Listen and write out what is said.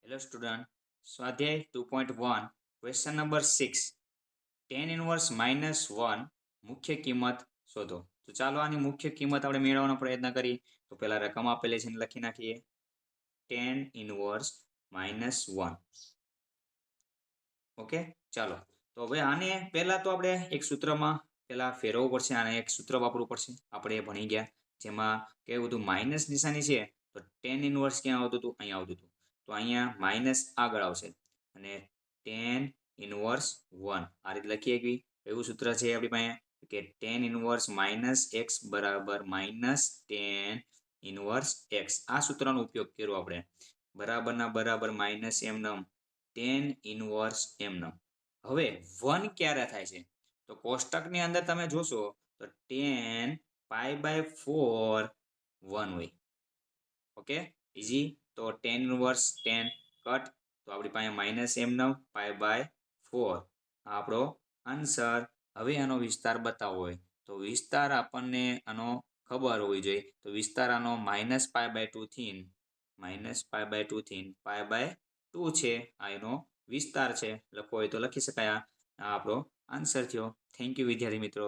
Hello student, સ્વાધ્યાય 2.1 question number 6 tan inverse -1 મુખ્ય કિંમત શોધો. તો ચાલો આની મુખ્ય કિંમત આપણે મેળવવાનો પ્રયત્ન કરીએ. તો પહેલા રકમ આપેલી છે એને લખી નાખીએ. tan inverse -1. ઓકે, ચાલો. તો હવે આને પહેલા તો આપણે એક સૂત્રમાં પહેલા ફેરવવું પડશે, આને એક સૂત્ર વાપરવું પડશે. આપણે એ ભણી ગયા જેમાં કેવું હતું, માઇનસ નિશાની છે તો tan ઇનવર્સ ક્યાં આવતું હતું, અહીંયા આવતું હતું. તો અહીંયા માઇનસ આગળ આવશે અને tan ઇનવર્સ 1 આ રીતે લખીએ કે એવું સૂત્ર છે આપણી પાસે કે tan ઇનવર્સ -x બરાબર -tan ઇનવર્સ x. આ સૂત્રનો ઉપયોગ કર્યો આપણે. બરાબરના બરાબર માઇનસ એમનમ tan ઇનવર્સ એમનમ. હવે 1 ક્યારે થાય છે? તો કોષ્ટકની અંદર તમે જોશો તો tan π/4 1 હોય. Okay, easy. તો tan ઇનવર્સ tan કટ, તો આપણી પાસે માઇનસ એમનમ π/4 આપણો આન્સર. હવે આનો વિસ્તાર બતાવવો હોય તો વિસ્તાર આપણને આનો ખબર હોવી જોઈએ. તો વિસ્તાર આનો -π/2 થી π/2 છે. આ એનો વિસ્તાર છે. લખવો હોય તો લખી શકાય. આ આપણો આન્સર થયો. થેન્ક યુ વિદ્યાર્થી મિત્રો.